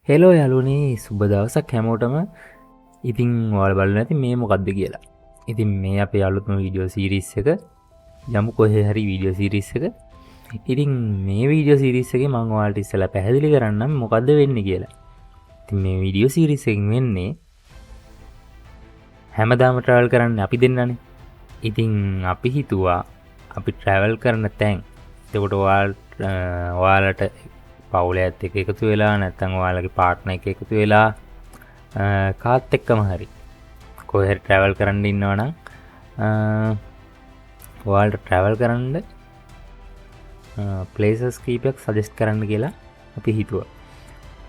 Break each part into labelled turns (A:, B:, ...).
A: Hello යාළුවනේ සුබ දවසක් හැමෝටම. ඉතින් ඔයාලා බලන්න ඇති මේ මොකක්ද කියලා. ඉතින් මේ අපේ අලුත්ම වීඩියෝ සීරීස් එක යමු කොහේ හරි වීඩියෝ සීරීස් එක. ඉතින් මේ වීඩියෝ සීරීස් එකේ මම ඔයාලට ඉස්සෙල්ලා පැහැදිලි කරන්නම් මොකද්ද වෙන්නේ කියලා. ඉතින් මේ වීඩියෝ සීරීස් එකෙන් වෙන්නේ හැමදාම ට්‍රැවල් කරන්න අපි දෙන්නනේ. ඉතින් අපි හිතුවා අපි ට්‍රැවල් කරන තැන් එතකොට ඔයාලට පවුලත් එක එකතු වෙලා නැත්තං ඔයාලගේ පාට්න එක එකතු වෙලා කාත් එක්කම හරි කොහෙර ට්‍රැවල් කරන්න ඉන්නවනම් ඔයාලට ට්‍රැවල් කරන්න ප්ලේසස් කීපයක් සජෙස්ට් කරන්න කියලා අපි හිතුවා.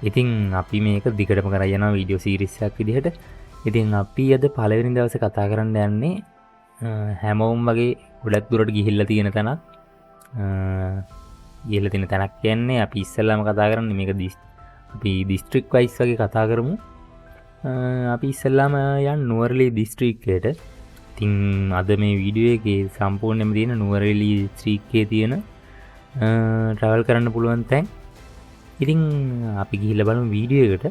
A: ඉතින් අපි මේක දිගටම කරයනවා වීඩියෝ සීරිස්සයක් විදිහට. ඉතින් අපි අද පළවෙනි දවසේ කතා කරන්න යන්නේ හැමෝම් වගේ ගොඩක් දුරට ගිහිල්ලා තියෙන තැනක්. ගිහිල්ලා තියෙන තැනක් කියන්නේ අපි ඉස්සෙල්ලාම කතා කරන්නේ මේක අපි දිස්ත්‍රික් වයිස් වගේ කතා කරමු. අපි ඉස්සෙල්ලාම යන් නුවරඑළිය දිස්ත්‍රික්කයට. ඉතින් අද මේ වීඩියෝ එකේ සම්පූර්ණයෙන්ම තියෙන නුවරඑළිය දිස්ත්‍රික්කයේ තියෙන ට්‍රැවල් කරන්න පුළුවන් තැන්. ඉතින් අපි ගිහිල්ලා බලමු වීඩියෝ එකට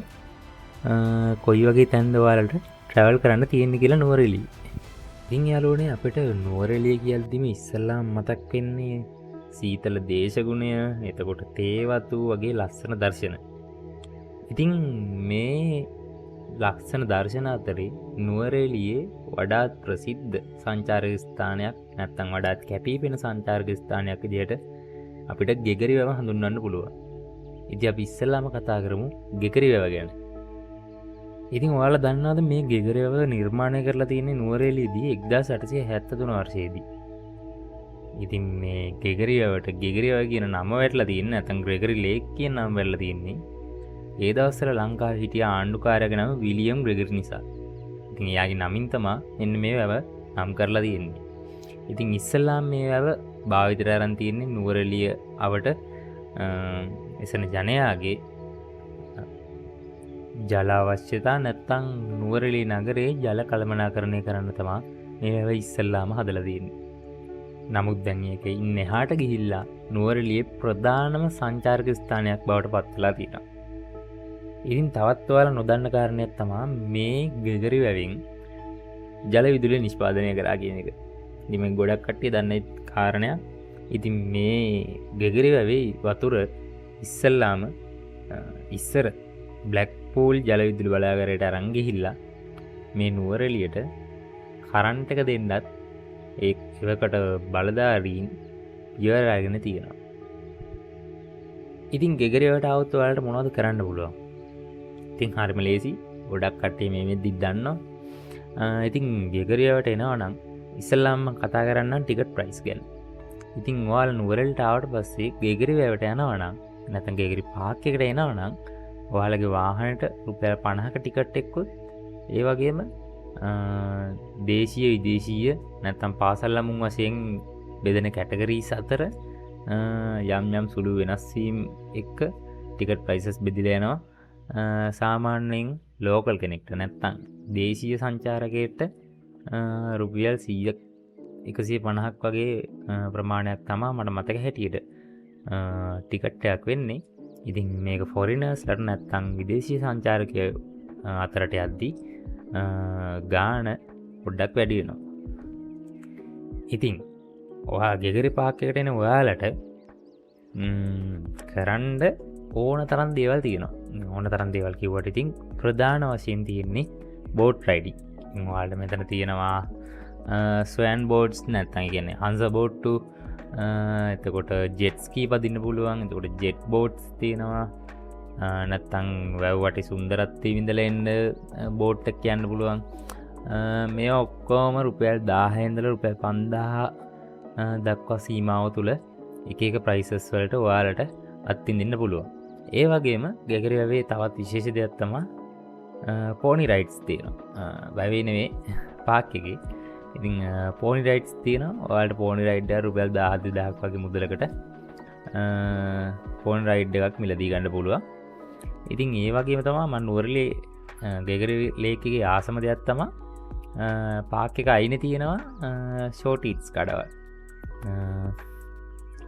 A: කොයි වගේ තැන්ද ඔයාලට ට්‍රැවල් කරන්න තියෙන්නේ කියලා නුවරඑළිය. ඉතින් යාළුවනේ අපිට නුවරඑළිය කියද්දිම ඉස්සෙල්ලාම මතක් වෙන්නේ සීතල දේශගුණය, එතකොට තේවතු වගේ ලස්සන දර්ශන. ඉතින් මේ ලක්ෂණ දර්ශන අතරේ නුවරඑළියේ වඩාත් ප්‍රසිද්ධ සංචාරක ස්ථානයක් නැත්නම් වඩාත් කැපිපෙන සංචාරක ස්ථානයක් විදිහට අපිට ගෙගරි වැව හඳුන්වන්න පුළුවන්. ඉතින් අපි ඉස්සෙල්ලාම කතා කරමු ගෙගරි වැව ගැන. ඉතින් ඔයාලා දන්නවද මේ ගෙගරි වැව නිර්මාණය කරලා තියෙන්නේ නුවරඑළියේදී 1873 වර්ෂයේදී. ඉතින් මේ ගෙගරි වැවට ගෙගරි වැව කියන නම වැටලා තියෙන්නේ නැත්නම් ග්‍රෙගරි ලේක් කියන නම වැටලා තියෙන්නේ ඒ දවස්වල ලංකාවේ හිටිය ආණ්ඩුකාරයාගේ නම විලියම් ග්‍රෙගරි නිසා. ඉතින් එයාගේ නමින් තමයි මෙන්න මේ වැව නම් කරලා තියෙන්නේ. ඉතින් ඉස්සෙල්ලාම මේ වැව භාවිතයට අරන් තියෙන්නේ නුවරඑළිය අවට එසන ජනයාගේ ජල අවශ්‍යතා නැත්නම් නුවරඑළිය නගරයේ ජල කළමනාකරණය කරන්න තමයි මේ වැව ඉස්සෙල්ලාම හදලා තියෙන්නේ. නමුත් දැන් මේක ඉන්න එහාට ගිහිල්ලා නුවරඑළියේ ප්‍රධානම සංචාරක ස්ථානයක් බවට පත් වෙලා තියෙනවා. ඉතින් තවත් ඔයාලා නොදන්න කාරණයක් තමයි මේ ගෙගරි වැවෙන් ජල විදුලිය නිෂ්පාදනය කරා කියන එක. ඉතින් මේ ගොඩක් කට්ටිය දන්නේ කාරණයක්. ඉතින් මේ ගෙගරි වැවේ වතුර ඉස්සල්ලාම ඉස්සර බ්ලැක් පූල් ජල විදුලි බලාගාරයට අරන් ගිහිල්ලා මේ නුවරඑළියට කරන්ට් එක දෙන්නත් ඒකට බලධාරීන් පියවර අරගෙන තියෙනවා. ඉතින් ගෙගරි වැවට આવුත් ඔයාලට මොනවද කරන්න පුළුවන්? ඉතින් හරිම ලේසි. ගොඩක් කට්ටිය මේ වෙද්දිත් දන්නවා. ඉතින් ගෙගරි වැවට එනවා නම් ඉස්සෙල්ලාම කතා කරන්නම් ටිකට් ප්‍රයිස් ගැන. ඉතින් ඔයාලා නුවරඑළියට ආවට පස්සේ ගෙගරි වැවට යනවා නම් නැත්නම් ගෙගරි පාක් එකට එනවා නම් ඔයාලගේ වාහනේට රුපියල් 50ක ටිකට් එක්කුත් ඒ වගේම දේශීය විදේශීය නැත්නම් පාසල් ළමුන් වශයෙන් බෙදෙන කැටගරීස් අතර යම් සුළු වෙනස් වීම් එක්ක ටිකට් ප්‍රයිසස් බෙදලා යනවා. සාමාන්‍යයෙන් ලෝකල් කෙනෙක්ට නැත්නම් දේශීය සංචාරකයෙක්ට රුපියල් 150ක් වගේ ප්‍රමාණයක් තමයි මට මතක හැටියට ටිකට් එකක් වෙන්නේ. ඉතින් මේක ෆොරිනර්ස්ලට නැත්නම් විදේශීය සංචාරකයෝ අතරට යද්දී ගාන පොඩ්ඩක් වැඩි වෙනවා. ඉතින් ඔයා ගෙගරි පාක් එකට එන ඔයාලට කරන්න ඕන තරම් දේවල් තියෙනවා. ඕන තරම් දේවල් කිව්වට ඉතින් ප්‍රධාන වශයෙන් තියෙන්නේ බෝට් රයිඩින්. ඉතින් ඔයාලට මෙතන තියෙනවා ස්වෑන් බෝට්ස් නැත්නම් කියන්නේ හංස බෝට්ටු, එතකොට ජෙට් ස්කී පදින්න පුළුවන්. එතකොට ජෙට් බෝට්ස් තියෙනවා. නැත්තං වැව්වට සුන්දරත්වය විඳලා එන්න බෝට් එකක් යන්න පුළුවන්. මේ ඔක්කොම රුපියල් 1000 ඉඳලා රුපියල් 5000 දක්වා සීමාව තුල එක එක ප්‍රයිසස් වලට ඔයාලට අත්විඳින්න පුළුවන්. ඒ වගේම ගෙගරි වැවේ තවත් විශේෂ දෙයක් තමයි පෝනි රයිඩ්ස් තියෙනවා. වැවේ නෙවෙයි පාක් එකේ. ඉතින් පෝනි රයිඩ්ස් තියෙනවා. ඔයාලට පෝනි රයිඩ් එක රුපියල් 10000ක් වගේ මුදලකට පෝනි රයිඩ් එකක් මිලදී ගන්න පුළුවන්. ඉතින් ඒ වගේම තමයි මම නුවරඑළිය ගෙගරි ලේක් එකේ ආසම දෙයක් තමයි පාක් එක අයිනේ තියෙනවා ෂෝට් ඊට්ස් කඩවල්.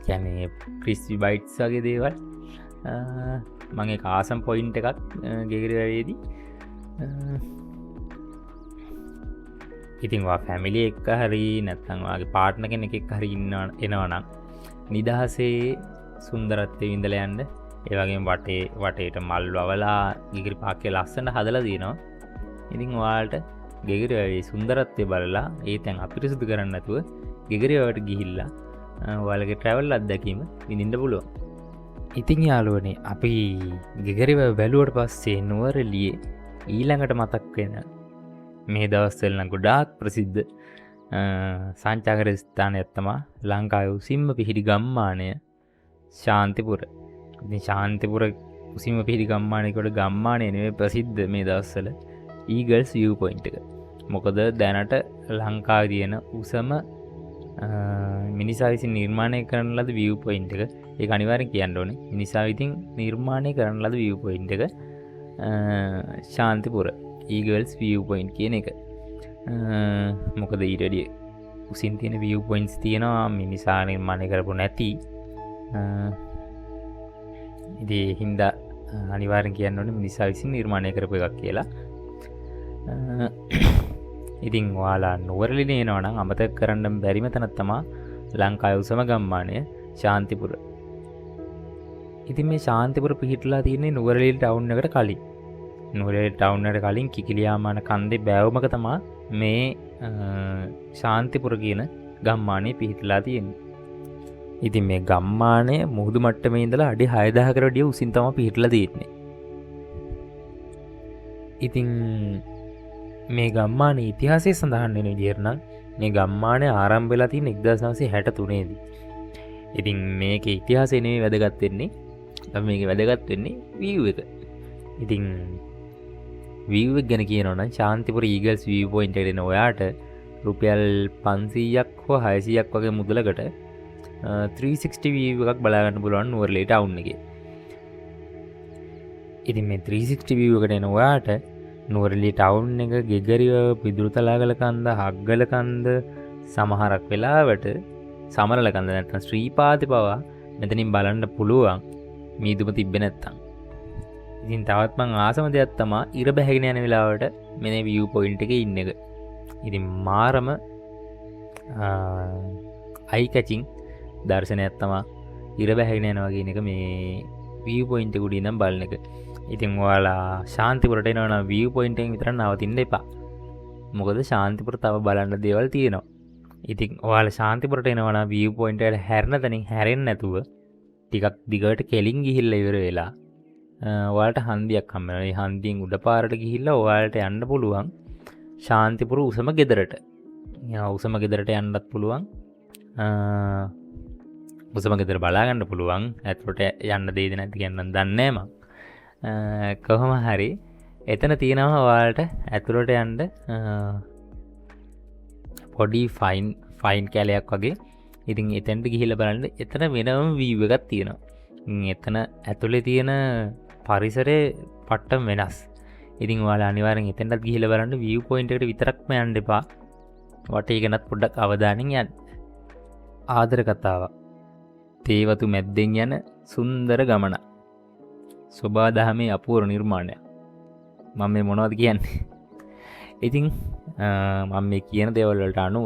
A: කියන්නේ ක්‍රිස්පි බයිට්ස් වගේ දේවල් මගේ ආසම් පොයින්ට් එකක් ගෙගිරිවැවේදී. ඉතින් වා ෆැමිලි එක්ක හරි නැත්නම් වාගේ පාර්ට්නර් කෙනෙක් එක්ක හරි එනවනම් නිදහසේ සුන්දරත්වයේ විඳලා යන්න. ඒ වගේම වටේට මල් වවලා ගිගිරි පාක්කේ ලස්සන හදලා දිනවා. ඉතින් ඔයාලට ගෙගිරිවැවේ සුන්දරත්වය බලලා ඒ තැන් අපිරිසුදු කරන්න නැතුව ගෙගිරිවැවට ගිහිල්ලා ඔයාලගේ ට්‍රැවල් අත්දැකීම විඳින්න පුළුවන්. ඉතින් යාළුවනේ අපි ගෙගිරිවැව බැලුවට පස්සේ නුවරඑළියේ ඊළඟට මතක් වෙන මේ දවස්වල නම් ගොඩාක් ප්‍රසිද්ධ සංචාරක ස්ථානයක් තමයි ලංකාවේ උසින්ම පිහිටි ගම්මානය ශාන්තිපුර. ඉතින් ශාන්තිපුර උසින්ම පිහිටි ගම්මානයකට ගම්මානය නෙවෙයි ප්‍රසිද්ධ මේ දවස්වල ඊගල්ස් view point එක. මොකද දැනට ලංකාවේ තියෙන උසම මිනිසා විසින් නිර්මාණය කරන ලද view point එක. ඒක අනිවාර්යෙන් කියන්න ඕනේ. මිනිසා විසින් නිර්මාණය කරන ලද view point එක ශාන්තිපුර ඊගල්ස් view point කියන එක. මොකද ඊට වැඩිය උසින් තියෙන view points තියෙනවා මිනිසා නිර්මාණය කරපු නැති. ඉතින් හින්දා අනිවාර්යෙන් කියන්න ඕනේ මිනිසා විසින් නිර්මාණය කරපු එකක් කියලා. ඉතින් ඔයාලා නුවරඑළිය එනවා නම් අමතක කරන්න බැරිම තැනක් තමයි ලංකාවේ උසම ගම්මානය ශාන්තිපුර. ඉතින් මේ ශාන්තිපුර පිහිටලා තියෙන්නේ නුවරඑළිය ටවුන් එකට කලින්. නුවරඑළිය ටවුන් එකට කලින් කිකිලියාමාන කන්දේ බෑවුමක තමයි මේ ශාන්තිපුර කියන ගම්මානය පිහිටලා තියෙන්නේ. ඉතින් මේ ගම්මානය මුහුදු මට්ටමේ ඉඳලා අඩි 6000කට වඩා උසින් තමයි පිහිටලා තියෙන්නේ. ඉතින් මේ ගම්මානයේ ඉතිහාසය සඳහන් වෙන විදිහට නම් මේ ගම්මානය ආරම්භ වෙලා තියෙන 1963 දී. ඉතින් මේකේ ඉතිහාසය නෙවෙයි වැදගත් වෙන්නේ. මේකේ වැදගත් වෙන්නේ view එක. ඉතින් view එක ගැන කියනවා නම් ශාන්තිපුර ඊගල්ස් view point එකට එන ඔයාට රුපියල් 500ක් හෝ 600ක් වගේ මුදලකට 360 view එකක් බලා ගන්න පුළුවන් නුවරඑළිය ටවුන් එකේ. ඉතින් මේ 360 view එකට එන ඔයාට නුවරඑළිය ටවුන් එක ගෙගරිවැව පිදුරුතලාගල කන්ද හග්ගල කන්ද සමහරක් වෙලාවට සමරල කන්ද නැත්නම් ශ්‍රීපාද පවා මෙතනින් බලන්න පුළුවන් මීදුම තිබ්බේ නැත්තම්. ඉතින් තවත් මං ආසම දෙයක් තමයි ඉර බැහැගෙන යන වෙලාවට මේ view point එකේ ඉන්න එක. ඉතින් මාරම eye catching දර්ශනයක් තමයි ඉර බැහැගෙන යනවා කියන එක මේ view point එක උඩින් නම් බලන එක. ඉතින් ඔයාලා ශාන්තිපුරට එනවා නම් view point එකෙන් විතර නවතින්න එපා. මොකද ශාන්තිපුර තව බලන්න දේවල් තියෙනවා. ඉතින් ඔයාලා ශාන්තිපුරට එනවා නම් view point එකට හැරෙන තැනින් හැරෙන්නේ නැතුව ටිකක් දිගට කෙලින් ගිහිල්ලා ඉවර වෙලා ඔයාලට හන්දියක් හම්බ වෙනවා. මේ හන්දියෙන් උඩ පාරට ගිහිල්ලා ඔයාලට යන්න පුළුවන් ශාන්තිපුර උසම ගෙදරට. උසම ගෙදරට යන්නත් පුළුවන්. උසම ගෙදර බලා ගන්න පුළුවන්. ඇතුළට යන්න දෙයිද නැද්ද කියන්න දන්නේ නැහැ මම. කොහොම හරි එතන තියෙනවා ඔයාලට ඇතුළට යන්න පොඩි ෆයින් කැලයක් වගේ. ඉතින් එතනට ගිහිල්ලා බලන්න එතන වෙනම view එකක් තියෙනවා. එතන ඇතුලේ තියෙන පරිසරේ පට්ටම වෙනස්. ඉතින් ඔයාලා අනිවාර්යෙන් එතනටත් ගිහිල්ලා බලන්න view point එකට විතරක්ම යන්න එපා. වටේ ගැනත් පොඩ්ඩක් අවධානයෙන් යන්න. ආදර කතාවක්. තේවතු මැද්දෙන් යන සුන්දර ගමන. සෝබාදහමේ අපූර්ව නිර්මාණයක්. මම මේ මොනවද කියන්නේ? ඉතින් මම මේ කියන දේවල් වලට අනුව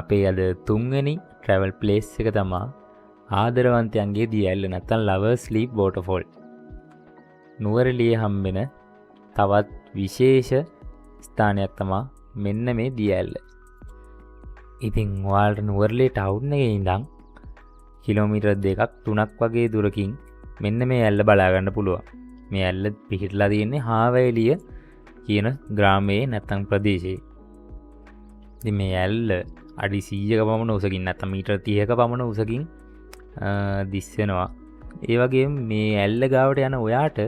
A: අපේ අද තුන්වෙනි travel place එක තමයි ආදරවන්තයන්ගේ දියඇල්ල නැත්නම් lovers sleep waterfall. නුවරඑළියේ හම්බෙන තවත් විශේෂ ස්ථානයක් තමයි මෙන්න මේ දියඇල්ල. ඉතින් ඔයාලට නුවරඑළිය ටවුන් එකේ ඉඳන් කිලෝමීටර් 2ක් 3ක් වගේ දුරකින් මෙන්න මේ ඇල්ල බලා ගන්න පුළුවන්. මේ ඇල්ල පිහිටලා තියෙන්නේ හාවැලිය කියන ග්‍රාමයේ නැත්නම් ප්‍රදේශයේ. ඉතින් මේ ඇල්ල අඩි 100ක පමණ උසකින් නැත්නම් මීටර් 30ක පමණ උසකින් දිස් වෙනවා. ඒ වගේම මේ ඇල්ල ගාවට යන ඔයාට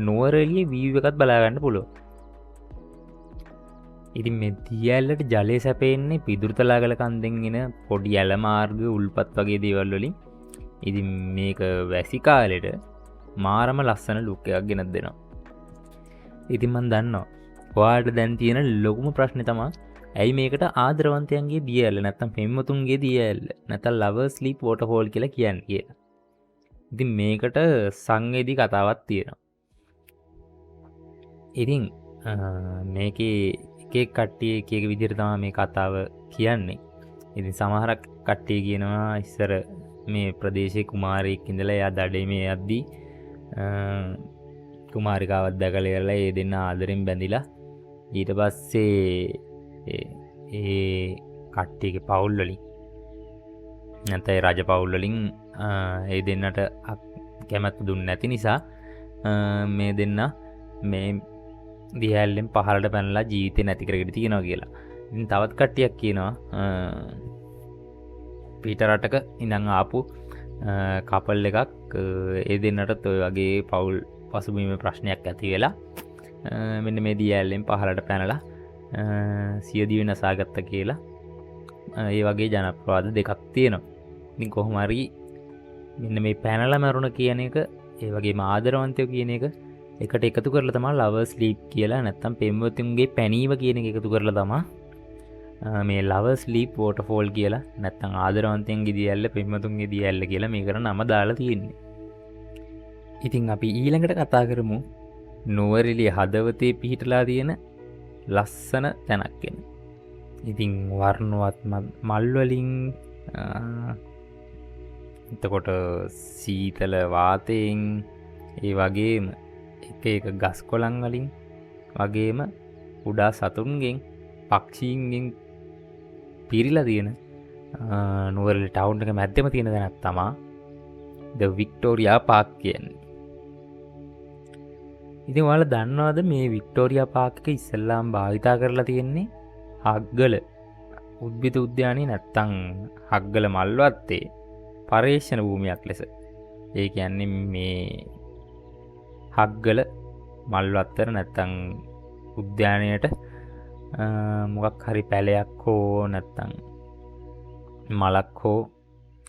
A: නුවරඑළිය view එකත් බලා ගන්න පුළුවන්. ඉතින් මේ දිය ඇල්ලට ජලය සැපෙන්නේ පිදුරුතලාගල කන්දෙන් එන පොඩි ඇල මාර්ග උල්පත් වගේ දේවල් වලින්. ඉතින් මේක වැසි කාලෙට මාරම ලස්සන ලුක් එකක් ගෙනත් දෙනවා. ඉතින් මම දන්නවා ඔයාලට දැන් තියෙන ලොකුම ප්‍රශ්නේ තමයි ඇයි මේකට ආදරවන්තයන්ගේ දිය ඇල්ල නැත්නම් පෙම්වතුන්ගේ දිය ඇල්ල නැත්නම් lovers sleep waterfall කියලා කියන්නේ කියලා. ඉතින් මේකට සංවේදී කතාවක් තියෙනවා. ඉතින් මේකේ එක කට්ටිය එක එක විදිහට තමයි මේ කතාව කියන්නේ. ඉතින් සමහරක් කට්ටිය කියනවා ඉස්සර මේ ප්‍රදේශයේ කුමාරයෙක් ඉඳලා එයා දඩේමේ යද්දී කුමාරිකාවක් දැකලා ඉවරලා ඒ දෙන්න ආදරෙන් බැඳිලා ඊට පස්සේ ඒ කට්ටියගේ පවුල් වලින් නැත්නම් රජ පවුල් වලින් ඒ දෙන්නට කැමැත්ත දුන්නේ නැති නිසා මේ දෙන්න මේ දිහැල්ලෙන් පහළට පැනලා ජීවිතේ නැති කරගෙන තියනවා කියලා. ඉතින් තවත් කට්ටියක් කියනවා පිට රටක ඉඳන් ආපු කපල් එකක් ඒ දෙන්නටත් ඔය වගේ පවුල් පසුබිම ප්‍රශ්නයක් ඇති වෙලා මෙන්න මේ දිහැල්ලෙන් පහළට පැනලා සියදිවි නසාගත්ත කියලා ඒ වගේ ජනප්‍රවාද දෙකක් තියෙනවා. ඉතින් කොහොම හරි මෙන්න මේ පැනලා මරුණ කියන එක ඒ වගේම ආදරවන්තයෝ කියන එක එකට එකතු කරලා තමයි ලවර් ස්ලීප් කියලා නැත්තම් පෙම්වතුන්ගේ පැනීම කියන එක එකතු කරලා තමයි මේ ලවර් ස්ලීප් වෝටර්ෆෝල් කියලා නැත්තම් ආදරවන්තයන්ගේ දියැල්ල පෙම්වතුන්ගේ දියැල්ල කියලා මේකට නම දාලා තියෙන්නේ. ඉතින් අපි ඊළඟට කතා කරමු නුවරඑළිය හදවතේ පිහිටලා තියෙන ලස්සන තැනක් ගැන. ඉතින් වර්ණවත් මල් වලින් එතකොට සීතල වාතයෙන් ඒ වගේම එක එක ගස් කොළන් වලින් වගේම කුඩා සතුන්ගෙන් පක්ෂීන්ගෙන් පිරීලා තියෙන නුවරඑළිය ටවුන් එක මැද්දේම තියෙන තැනක් තමයි ද වික්ටෝරියා පාක් කියන්නේ. ඉතින් ඔයාලා දන්නවද මේ වික්ටෝරියා පාක් එක ඉස්සෙල්ලාම භාවිතා කරලා තියෙන්නේ හග්ගල උද්භිද උද්‍යානයේ නැත්තම් හග්ගල මල්වත්තේ පර්යේෂණ භූමියක් ලෙස. ඒ කියන්නේ මේ හග්ගල මල්වත්තර නැත්තම් උද්‍යානයට මොකක් හරි පැලයක් හෝ නැත්තම් මලක් හෝ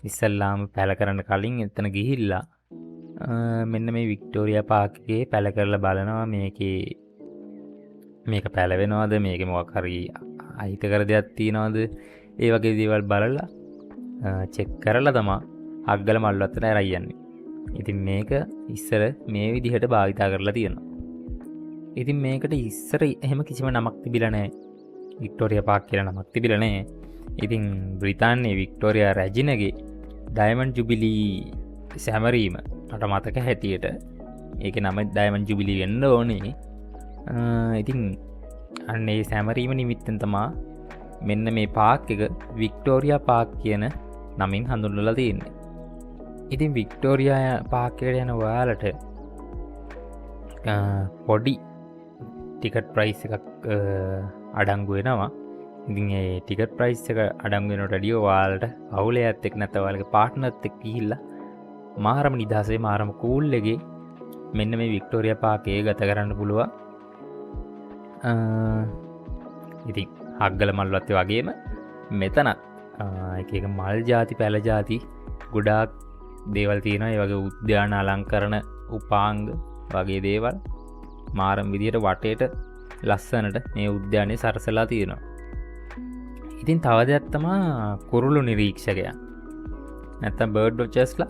A: ඉස්සල්ලාම පැල කරන්න කලින් එතන ගිහිල්ලා මෙන්න මේ වික්ටෝරියා පාක් එකේ පැල කරලා බලනවා මේක පැලවෙනවද මේකේ මොකක් හරි අහිතකර දෙයක් තියනවද ඒ වගේ දේවල් බලලා චෙක් කරලා තමයි හග්ගල මල්වත්තට ඇරයි යන්නේ. ඉතින් මේක ඉස්සර මේ විදිහට භාවිතා කරලා තියෙනවා. ඉතින් මේකට ඉස්සර එහෙම කිසිම නමක් තිබිලා නැහැ. වික්ටෝරියා පාක් කියලා නමක් තිබිලා නැහැ. ඉතින් බ්‍රිතාන්‍යයේ වික්ටෝරියා රැජිනගේ ඩයමන්ඩ් ජුබිලී සැමරීම මට මතක හැටියට ඒකේ නම ඩයමන්ඩ් ජුබිලී වෙන්න ඕනේ. ඉතින් අන්න ඒ සැමරීම නිමිත්තෙන් තමයි මෙන්න මේ පාක් එක වික්ටෝරියා පාක් කියන නමින් හඳුන්වලා තියෙන්නේ. ඉතින් වික්ටෝරියා පාක් එකට යන ඔයාලට පොඩි ටිකට් ප්‍රයිස් එකක් අඩංගු වෙනවා. ඉතින් ඒ ටිකට් ප්‍රයිස් එක අඩංගු වෙනට වැඩිය ඔයාලට අවුලයක් එක්ක නැත්නම් ඔයාලගේ පාර්ට්නර්ත් එක්ක ගිහිල්ලා මාරම නිදහසේ මාරම කූල් එකේ මෙන්න මේ වික්ටෝරියා පාක් එක ගත කරන්න පුළුවන්. ඉතින් හග්ගල මල්වත්තේ වගේම මෙතන එක එක මල් ಜಾති පැල ಜಾති ගොඩාක් දේවල් තියෙනවා. ඒ වගේ උද්‍යාන අලංකරණ උපාංග වගේ දේවල් මාරම් විදියට වටේට ලස්සනට මේ උද්‍යානයේ සරසලා තියෙනවා. ඉතින් තව දෙයක් තමයි කුරුළු නිරීක්ෂකයන් නැත්තම් බර්ඩ් වොචර්ස්ලා.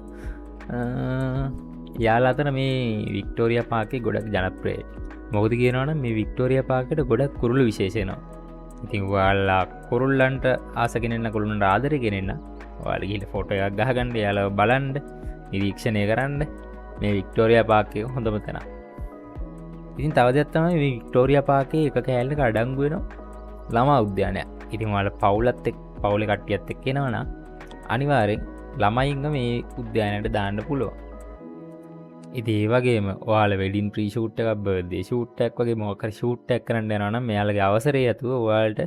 A: යාලා අතර මේ වික්ටෝරියා පාකේ ගොඩක් ජනප්‍රියයි. මොකද කියනවනම් මේ වික්ටෝරියා පාකේට ගොඩක් කුරුළු විශේෂ වෙනවා. ඉතින් ඔයාලා කුරුල්ලන්ට ආස කෙනෙන්න කුරුල්ලන්ට ආදරේ කෙනෙන්න ඔයාලා ගිහලා ෆොටෝ එකක් ගහගන්න යාලා බලන්න නිරීක්ෂණය කරන්න මේ වික්ටෝරියා පාක් එක හොඳම තැන. ඉතින් තව දෙයක් තමයි මේ වික්ටෝරියා පාකේ එක කෑල්ලක අඩංගු වෙනවා ළමා උද්‍යානයක්. ඉතින් ඔයාලා පවුලත් එක්ක පවුලේ කට්ටියත් එක්ක එනවනම් අනිවාර්යෙන් ළමයින්ව මේ උද්‍යානයට දාන්න පුළුවන්. ඉතින් ඒ වගේම ඔයාලා වෙඩින් ප්‍රී ෂූට් එකක් බර්ත්ඩේ ෂූට් එකක් වගේ මොකක් හරි ෂූට් එකක් කරන්න යනවා නම් මෙයාලගේ අවසරය ඇතුව ඔයාලට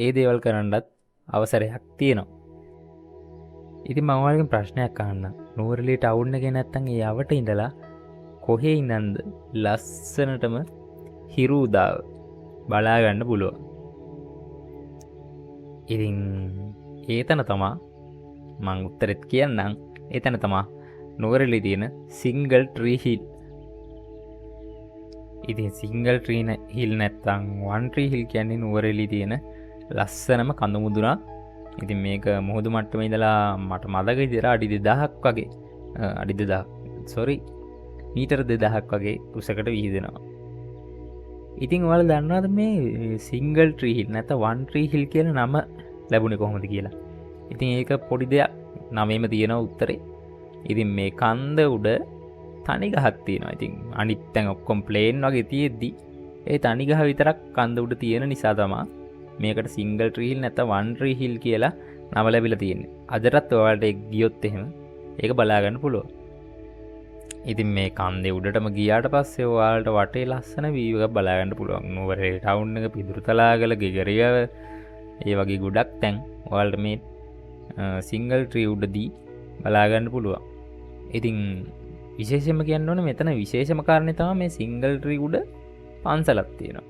A: ඒ දේවල් කරන්නත් අවසරයක් තියෙනවා. ඉතින් මම ඔයාලගෙන් ප්‍රශ්නයක් අහන්න. නුවරඑළිය ටවුන් එකේ නැත්තම් ඒ යවට ඉඳලා කොහේ ඉඳන්ද ලස්සනටම හිරු උදාව බලා ගන්න පුළුවන්. ඉතින් ඒතන තමයි මම උත්තරෙත් කියන්නම්. ඒතන තමයි නුවරඑළියේ තියෙන සිංගල් ට්‍රී හිල්. ඉතින් සිංගල් ට්‍රී හිල් නැත්තම් වන් ට්‍රී හිල් කියන්නේ නුවරඑළියේ තියෙන ලස්සනම කඳු මුදුනක් ඉතින් මේක මුහුදු මට්ටමේ ඉඳලා මට මතක විදිහට අඩි 2000ක් වගේ අඩි 2000 සෝරි මීටර 2000ක් වගේ උසකට විහිදෙනවා. ඉතින් ඔයාලා දන්නවද මේ සිංගල් ට්‍රී හිල් නැත්නම් වන් ට්‍රී හිල් කියන නම ලැබුණේ කොහොමද කියලා? ඉතින් ඒක පොඩි දෙයක් නමේම තියෙන උත්තරේ. ඉතින් මේ කන්ද උඩ තනි ගහක් තියෙනවා. ඉතින් අනිත් තැන් ඔක්කොම ප්ලේන් වගේ තියෙද්දි ඒ තනි ගහ විතරක් කන්ද උඩ තියෙන නිසා තමයි මේකට සිංගල් ට්‍රී හිල් නැත්නම් වන් ට්‍රී හිල් කියලා නම ලැබිලා තියෙන්නේ. අදටත් ඔයාලට ගියොත් එහෙම ඒක බලා ගන්න පුළුවන්. ඉතින් මේ කන්දේ උඩටම ගියාට පස්සේ ඔයාලට වටේ ලස්සන වීව් එකක් බලා ගන්න පුළුවන්. නුවරේ ටවුන් එක, පිදුරුතලාගල, ගෙගරිය ඒ වගේ ගොඩක් තැන් ඔයාලට මේ සිංගල් ට්‍රී උඩදී බලා ගන්න පුළුවන්. ඉතින් විශේෂයෙන්ම කියන්න ඕනේ මෙතන විශේෂම කාරණේ තමයි මේ සිංගල් ට්‍රී උඩ පන්සලක් තියෙනවා.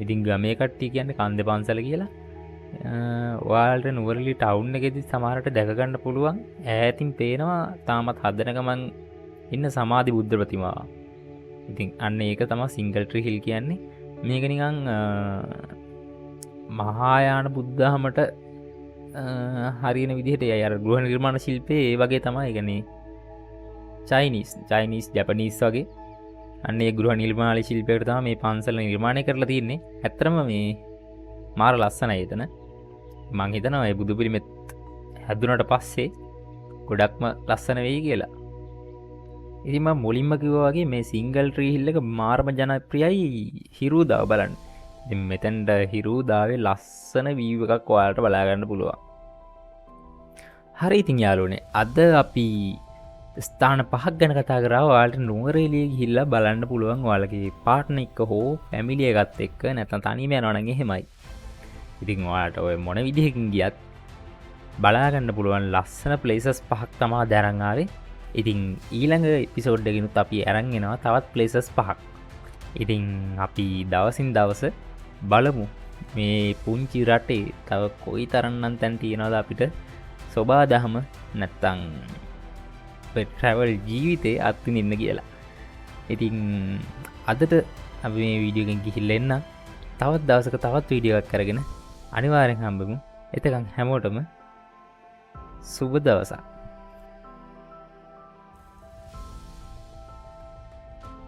A: ඉතින් ගමේ කට්ටිය කියන්නේ කන්දේ පන්සල කියලා. ඔයාලට නුවරලි ටවුන් එකේදී සමහරට දැක ගන්න පුළුවන් ඈතින් පේනවා තාමත් හදන ගමන් ඉන්න සමාධි බුද්ධ ප්‍රතිමාව. ඉතින් අන්න ඒක තමයි සිංගල් ට්‍රී හිල් කියන්නේ. මේක නිකන් මහායාන බුද්ධහමට හරියන විදිහට ඒ අර ගෘහ නිර්මාණ ශිල්පයේ ඒ වගේ තමයි. ඒ කියන්නේ චයිනීස් ජපනීස් වගේ අන්න ඒ ගෘහ නිර්මාණ ශිල්පයකට තමයි මේ පන්සල නිර්මාණය කරලා තියෙන්නේ. ඇත්තටම මේ මාර ලස්සනයි එතන. මං හිතනවා මේ බුදු පිළිමෙත් හැදුනට පස්සේ ගොඩක්ම ලස්සන වෙයි කියලා. ඉතින් මම මුලින්ම කිව්වා වගේ මේ සිංගල් ට්‍රී හිල් එක මාරම ජනප්‍රියයි හිරුදාව බලන්න. ඉතින් මෙතෙන්ට හිරුදාවේ ලස්සන වීව් එකක් ඔයාලට බලා ගන්න පුළුවන්. හරි ඉතින් යාළුවනේ අද අපි ස්ථාන 5ක් ගැන කතා කරා. ඔයාලට නුවරඑළිය ගිහිල්ලා බලන්න පුළුවන් ඔයාලගේ පාර්ට්නර් එක්ක හෝ ෆැමිලි එකත් එක්ක නැත්නම් තනියම යනවා නම් එහෙමයි. ඉතින් ඔයාලට ඔය මොන විදිහකින් ගියත් බලා ගන්න පුළුවන් ලස්සන ප්ලේසස් 5ක් තමයි දරන් ආවේ. ඉතින් ඊළඟ එපිසෝඩ් එකකිනුත් අපි අරන් එනවා තවත් ප්ලේසස් 5ක්. ඉතින් අපි දවසින් දවස බලමු මේ පුංචි රටේ තව කොයි තරම්නම් තැන් තියෙනවද අපිට සෝබා දහම නැත්තම් ට්‍රැවල් ජීවිතේ අත්විඳින්න කියලා. ඉතින් අදට අපි මේ වීඩියෝ එකෙන් ගිහිල්ලා එන්න. තවත් දවසක තවත් වීඩියෝ එකක් අරගෙන අනිවාර්යෙන් හම්බෙමු. එතකන් හැමෝටම සුබ දවසක්.